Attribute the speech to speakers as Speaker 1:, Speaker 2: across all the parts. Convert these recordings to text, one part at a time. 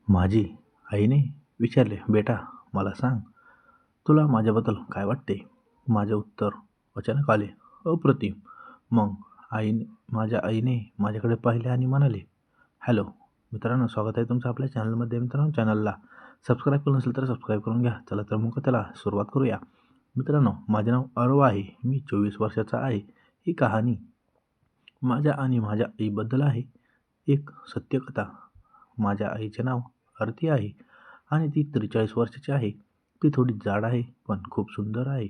Speaker 1: माझी आईने विचारले, "बेटा, मला सांग, तुला माझ्याबद्दल काय वाटते?" माझे उत्तर अचानक आले, "अप्रतिम." मग माझ्या आईने माझ्याकडे पाहिले आणि म्हणाले, "हॅलो मित्रांनो, स्वागत आहे तुमचं आपल्या चॅनलमध्ये." मित्रांनो, चॅनलला सबस्क्राईब केलं नसेल तर सबस्क्राईब करून घ्या. चला तर मग त्याला सुरुवात करूया. मित्रांनो, माझे नाव अरव आहे. मी 24 वर्षाचा आहे. ही कहाणी माझ्या आणि माझ्या आईबद्दल आहे. एक सत्यकथा. माझ्या आईचे नाव आरती आहे आणि ती 43 वर्षाची आहे. ती थोडी जाड आहे, पण खूप सुंदर आहे.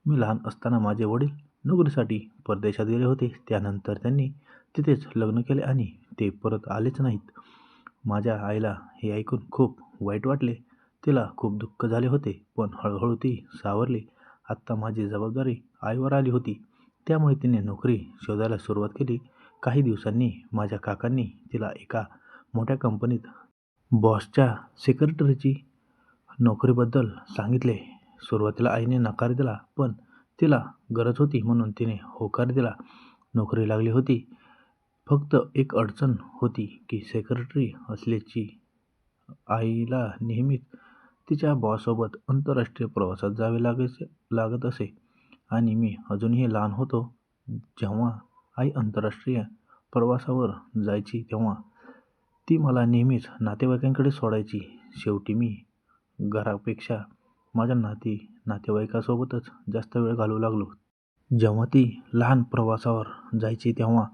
Speaker 1: मी लहान असताना माझे वडील नोकरीसाठी परदेशात गेले होते. त्यानंतर त्यांनी तिथेच लग्न केले आणि ते परत आलेच नाहीत. माझ्या आईला हे ऐकून खूप वाईट वाटले. तिला खूप दुःख झाले होते, पण हळूहळू ती सावरली. आत्ता माझी जबाबदारी आईवर आली होती, त्यामुळे तिने नोकरी शोधायला सुरुवात केली. काही दिवसांनी माझ्या काकांनी तिला एका मोठ्या कंपनीत बॉसच्या सेक्रेटरीची नोकरीबद्दल सांगितले. सुरुवातीला आईने नकार दिला, पण तिला गरज होती म्हणून तिने होकार दिला. नोकरी लागली होती. फक्त एक अडचण होती की सेक्रेटरी असल्याची आईला नेहमीच तिच्या बॉससोबत आंतरराष्ट्रीय प्रवासात जावे लागत असे आणि मी अजूनही लहान होतो. जेव्हा आई आंतरराष्ट्रीय प्रवासावर जायची तेव्हा ती मला नेहमीच नातेवाईकांकडे सोडायची. शेवटी मी घरापेक्षा माझ्या नातेवाईकांसोबतच जास्त वेळ घालवू लागलो. जेव्हा ती लहान प्रवासावर जायची तेव्हा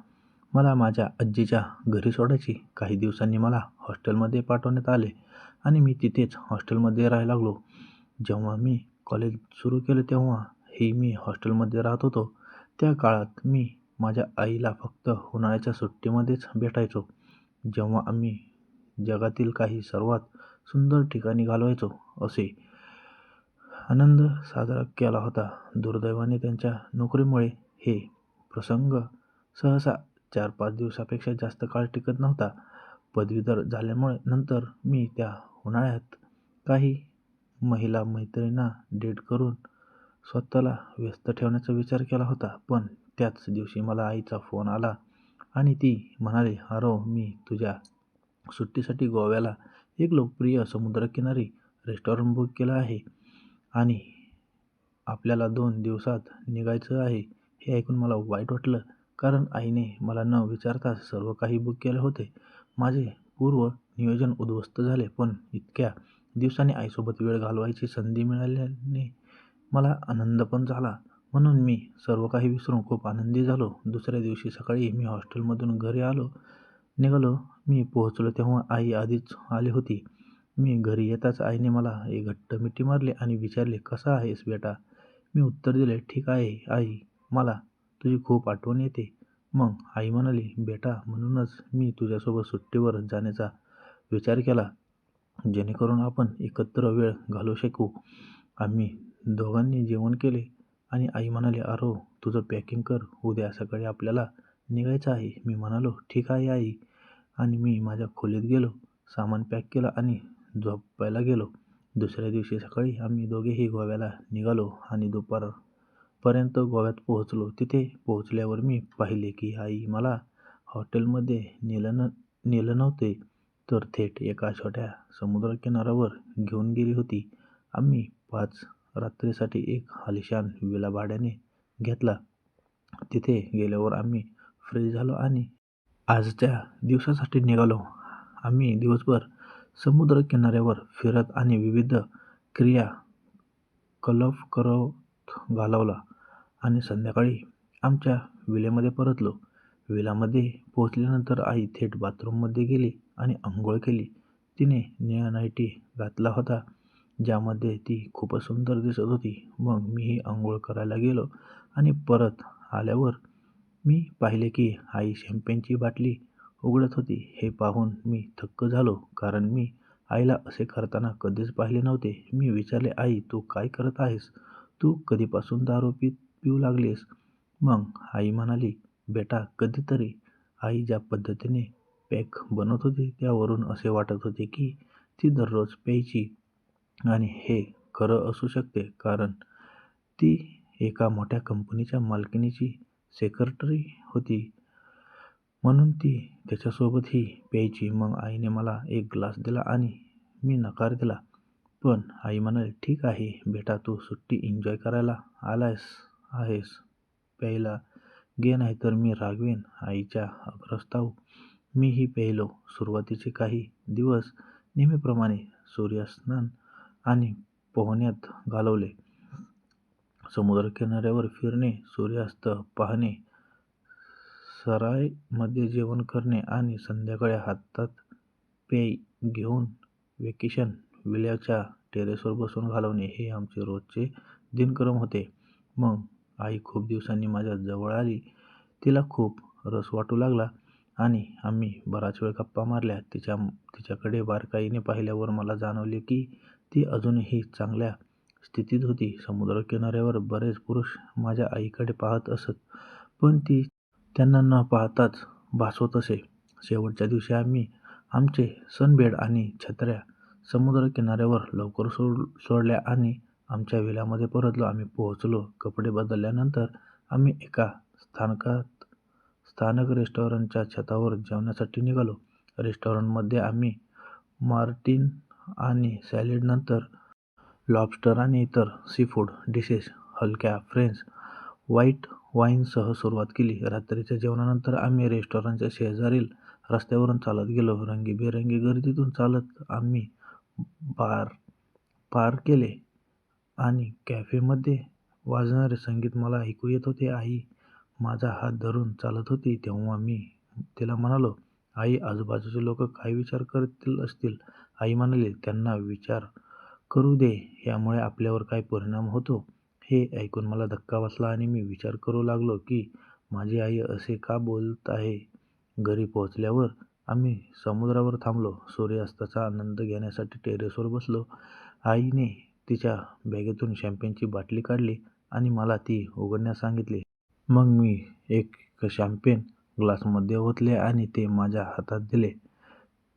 Speaker 1: मला माझ्या आजीच्या घरी सोडायची. काही दिवसांनी मला हॉस्टेलमध्ये पाठवण्यात आले आणि मी तिथेच हॉस्टेलमध्ये राहायला लागलो. जेव्हा मी कॉलेज सुरू केले तेव्हाही मी हॉस्टेलमध्ये राहत होतो. त्या काळात मी माझ्या आईला फक्त उन्हाळ्याच्या सुट्टीमध्येच भेटायचो, जेव्हा आम्ही जगातील काही सर्वात सुंदर ठिकाणी घालवायचो असे आनंद साजरा केला होता. दुर्दैवाने त्यांच्या नोकरीमुळे हे प्रसंग सहसा 4-5 दिवसापेक्षा जास्त काळ टिकत नव्हता. पदवीधर झाल्यामुळे नंतर मी त्या उन्हाळ्यात काही महिला मैत्रिणींना डेट करून स्वतःला व्यस्त ठेवण्याचा विचार केला होता. पण त्याच दिवशी मला आईचा फोन आला आणि ती म्हणाली, "अरव, मी तुझ्या सुट्टीसाठी गोव्याला एक लोकप्रिय समुद्रकिनारी रेस्टॉरंट बुक केलं आहे आणि आपल्याला 2 दिवसात निघायचं आहे." हे ऐकून मला वाईट वाटलं, कारण आईने मला न विचारताच सर्व काही बुक केले होते. माझे पूर्व नियोजन उद्ध्वस्त झाले, पण इतक्या दिवसांनी आईसोबत वेळ घालवायची संधी मिळाल्याने मला आनंद पण झाला. म्हणून मी सर्व काही विसरून खूप आनंदी झालो. दुसऱ्या दिवशी सकाळी मी हॉस्टेलमधून घरी निघालो. मी पोहोचलो तेव्हा आई आधीच आली होती. मी घरी येताच आईने मला एक घट्ट मिठी मारली आणि विचारले, "कसा आहेस बेटा?" मी उत्तर दिले, "ठीक आहे आई, मला तुझी खूप आठवण येते." मग आई म्हणाली, "बेटा, म्हणूनच मी तुझ्यासोबत सुट्टीवर जाण्याचा विचार केला, जेणेकरून आपण एकत्र वेळ घालवू शकू." आम्ही दोघांनी जेवण केले आणि आई म्हणाली, "अरव, तुझं पॅकिंग कर, उद्या सकाळी आपल्याला निघायचं आहे." मी म्हणालो, "ठीक आहे आई." आणि मी माझ्या खोलीत गेलो, सामान पॅक केलं आणि झोपायला गेलो. दुसऱ्या दिवशी सकाळी आम्ही दोघेही गोव्याला निघालो आणि दुपारपर्यंत गोव्यात पोहोचलो. तिथे पोहोचल्यावर मी पाहिले की आई मला हॉटेलमध्ये नेलं नव्हते, तर थेट एका छोट्या समुद्रकिनाऱ्यावर घेऊन गेली होती. आम्ही 5 रात्रींसाठी एक आलिशान विला भाड्याने घेतला. तिथे गेल्यावर आम्ही फ्रेश झालो आणि आजच्या दिवसासाठी निघालो. आम्ही दिवसभर समुद्रकिनाऱ्यावर फिरत आणि विविध क्रियाकलाप करत घालवला आणि संध्याकाळी आमच्या विल्यामध्ये परतलो. विलामध्ये पोहोचल्यानंतर आई थेट बाथरूममध्ये गेली आणि अंघोळ केली. तिने निळा नाईटी घातला होता, ज्यामध्ये ती खूपच सुंदर दिसत होती. मग मीही अंघोळ करायला गेलो आणि परत आल्यावर मी पाहिले की आई शॅम्पेनची बाटली उघडत होती. हे पाहून मी थक्क झालो, कारण मी आईला असे करताना कधीच पाहिले नव्हते. मी विचारले, "आई, तू काय करत आहेस? तू कधीपासून दारू पिऊ लागलीस?" मग आई म्हणाली, "बेटा, कधीतरी." आई ज्या पद्धतीने पॅक बनवत होती त्यावरून असे वाटत होते की ती दररोज प्यायची. आणि हे खरं असू शकते, कारण ती एका मोठ्या कंपनीच्या मालकीणीची सेक्रेटरी होती, म्हणून ती त्याच्यासोबतही प्यायची. मग आईने मला एक ग्लास दिला आणि मी नकार दिला. पण आई म्हणाली, "ठीक आहे बेटा, तू सुट्टी एन्जॉय करायला आलास आहेस. प्यायला घे नाहीतर मी रागवेन." आईच्या आग्रहास्तव मीही प्यायलो. सुरुवातीचे काही दिवस नेहमीप्रमाणे सूर्यस्नान आणि पोहण्यात घालवले. समुद्रकिनाऱ्यावर फिरणे, सूर्यास्त पाहणे, सरायमध्ये जेवण करणे आणि संध्याकाळी हातात पेय घेऊन व्हेकेशन विल्याच्या टेरेसवर बसून घालवणे हे आमचे रोजचे दिनक्रम होते. मग आई खूप दिवसांनी माझ्या जवळ आली. तिला खूप रस वाटू लागला आणि आम्ही बराच वेळ गप्पा मारल्या. तिच्याकडे बारकाईने पाहिल्यावर मला जाणवले की ती अजूनही चांगल्या स्थितीत होती. समुद्रकिनाऱ्यावर बरेच पुरुष माझ्या आईकडे पाहत असत, पण ती त्यांना न पाहताच भासवत असे. शेवटच्या दिवशी आम्ही आमचे सनबेड आणि छत्र्या समुद्रकिनाऱ्यावर लवकर सोडल्या आणि आमच्या विल्यामध्ये परतलो. आम्ही पोहोचलो. कपडे बदलल्यानंतर आम्ही एका स्थानिक रेस्टॉरंटच्या छतावर जेवण्यासाठी निघालो. रेस्टॉरंटमध्ये आम्ही मार्टिन आणि सॅलड, नंतर लॉबस्टर आणि इतर सीफूड डिशेस हलक्या फ्रेंच व्हाईट वाईनसह सुरुवात केली. रात्रीच्या जेवणानंतर आम्ही रेस्टॉरंटच्या शेजारील रस्त्यावरून चालत गेलो. रंगीबेरंगी गर्दीतून चालत आम्ही बार पार केले आणि कॅफेमध्ये वाजणारे संगीत मला ऐकू येत होते. आई माझा हात धरून चालत होती तेव्हा मी तिला म्हणालो, "आई, आजूबाजूचे लोक काय विचार करत असतील?" आई म्हणाली, "त्यांना विचार करू दे. यामुळे आपल्यावर काय परिणाम होतो?" हे ऐकून मला धक्का बसला आणि मी विचार करू लागलो की माझी आई असे का बोलत आहे. घरी पोहोचल्यावर आम्ही समुद्रावर थांबलो. सूर्यास्ताचा आनंद घेण्यासाठी टेरेसवर बसलो. आईने तिच्या बॅगेतून शॅम्पेनची बाटली काढली आणि मला ती उघडण्यास सांगितले. मग मी एक शॅम्पेन ग्लासमध्ये ओतले आणि ते माझ्या हातात दिले.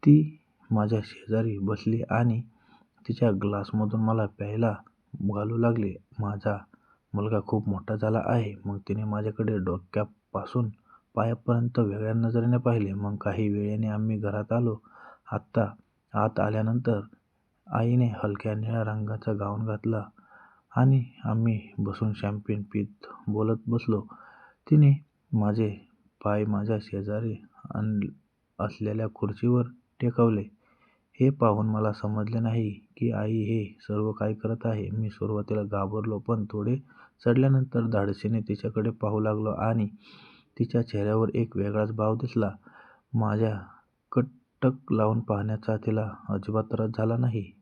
Speaker 1: ती माझ्या शेजारी बसली आणि तिच्या ग्लासमधून मला प्यायला घालू लागली. "माझा मुलगा खूप मोठा झाला आहे." मग तिने माझ्याकडे डोक्यापासून पायापर्यंत वेगळ्या नजरेने पाहिले. मग काही वेळाने आम्ही घरात आलो. आत आल्यानंतर आईने हलक्या निळ्या रंगाचा गाऊन घातला आणि आम्ही बसून शॅम्पेन पीत बोलत बसलो. तिने माझे पाय माझ्या शेजारी असलेल्या खुर्चीवर टेकवले. हे पाहून मला समजले नाही की आई हे सर्व काय करत आहे. मी सुरुवातीला घाबरलो, पण थोडे चढल्यानंतर धाडसीने तिच्याकडे पाहू लागलो आणि तिच्या चेहऱ्यावर एक वेगळाच भाव दिसला. माझ्या टक लावून पाहण्याचा तिला अजिबात त्रास झाला नाही.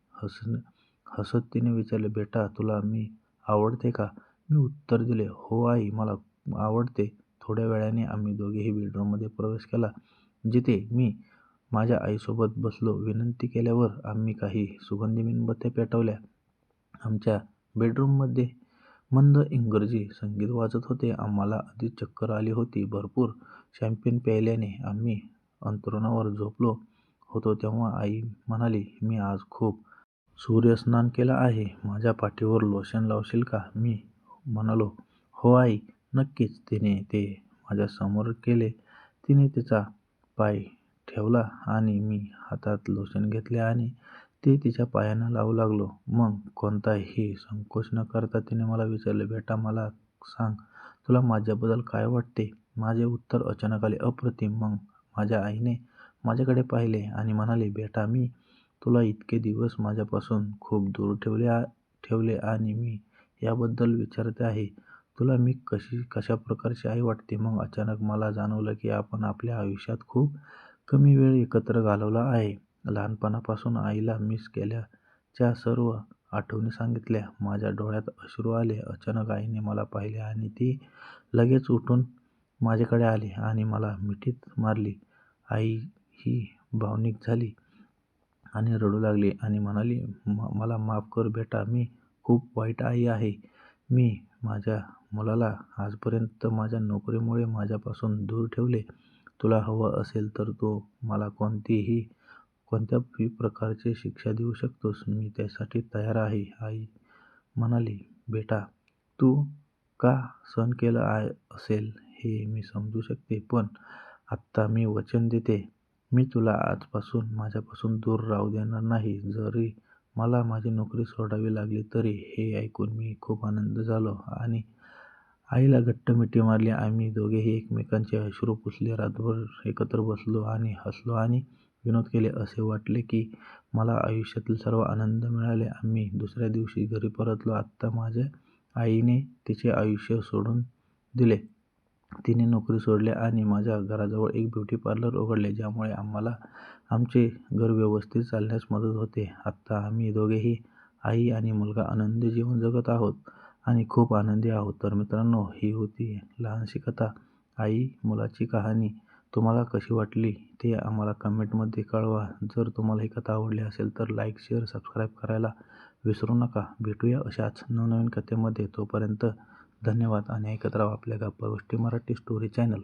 Speaker 1: हसत तिने विचारले, "बेटा, तुला मी आवडते का?" मी उत्तर दिले, "हो आई, मला आवडते." थोड्या वेळाने आम्ही दोघेही बेडरूममध्ये प्रवेश केला, जिथे मी माझ्या आईसोबत बसलो. विनंती केल्यावर आम्ही काही सुगंधी मेणबत्त्या पेटवल्या. आमच्या बेडरूममध्ये मंद इंग्रजी संगीत वाजत होते. आम्हाला आधीच चक्कर आली होती. भरपूर शॅम्पेन प्यायल्याने आम्ही अंथरुणावर झोपलो होतो तेव्हा आई म्हणाली, "मी आज खूप सूर्यस्नान केलं आहे. माझ्या पाठीवर लोशन लावशील का?" मी म्हणालो, "हो आई, नक्कीच." तिने ते माझ्यासमोर केले. तिने तिचा पाय ठेवला आणि मी हातात लोशन घेतले आणि ते तिच्या पायांना लावू लागलो. मग कोणताही संकोच न करता तिने मला विचारले, "बेटा, मला सांग, तुला माझ्याबद्दल काय वाटते?" माझे उत्तर अचानक आले, "अप्रतिम." मग माझ्या आईने माझ्याकडे पाहिले आणि म्हणाली, "बेटा, मी तुला इतके दिवस माझ्यापासून खूप दूर ठेवले आणि मी याबद्दल विचारते आहे. तुला मी कशा प्रकारची आई वाटते?" मग अचानक मला जाणवलं की आपण आपल्या आयुष्यात खूप कमी वेळ एकत्र घालवला आहे. लहानपणापासून आईला मिस केल्याच्या सर्व आठवणी सांगितल्या. माझ्या डोळ्यात अश्रू आले. अचानक आईने मला पाहिले आणि ती लगेच उठून माझ्याकडे आली आणि मला मिठीत मारली. आई ही भावनिक झाली आणि रडू लागली आणि म्हणाली, "मला माफ कर बेटा, मी खूप वाईट आई आहे. मी माझ्या मुलाला आजपर्यंत माझ्या नोकरीमुळे माझ्यापासून दूर ठेवले. तुला हवं असेल तर तू मला कोणत्याही प्रकारची शिक्षा देऊ शकतोस. मी त्यासाठी तयार आहे." आई म्हणाली, "बेटा, तू का सहन केलं असेल हे मी समजू शकते, पण आत्ता मी वचन देते मी तुला आजपासून माझ्यापासून दूर राहू देणार नाही. जरी मला माझी नोकरी सोडावी लागली तरी. हे ऐकून मी खूप आनंदी झालो आणि आईला घट्ट मिठी मारली. आम्ही दोघेही एकमेकांचे अश्रू पुसले. रात्रभर एकत्र बसलो आणि हसलो आणि विनोद केले. असे वाटले की मला आयुष्यातील सर्व आनंद मिळाले. आम्ही दुसऱ्या दिवशी घरी परतलो. आता माझ्या आईने तिचे आयुष्य सोडून दिले. तिने नोकरी सोडली आणि माझ्या घराजवळ एक ब्युटी पार्लर उघडले, ज्यामुळे आम्हाला आमचे घर व्यवस्थित चालण्यास मदत होते. आता आम्ही दोघेही, आई आणि मुलगा, आनंदी जीवन जगत आहोत आणि खूप आनंदी आहोत. तर मित्रांनो, ही होती लहानशी कथा, आई मुलाची कहाणी. तुम्हाला कशी वाटली ते आम्हाला कमेंटमध्ये कळवा. जर तुम्हाला ही कथा आवडली असेल तर लाईक, शेअर, सबस्क्राईब करायला विसरू नका. भेटूया अशाच नवनवीन कथेमध्ये. तोपर्यंत धन्यवाद आणि ऐकत राहा आपल्या गप्पा गोष्टी मराठी स्टोरी चॅनल.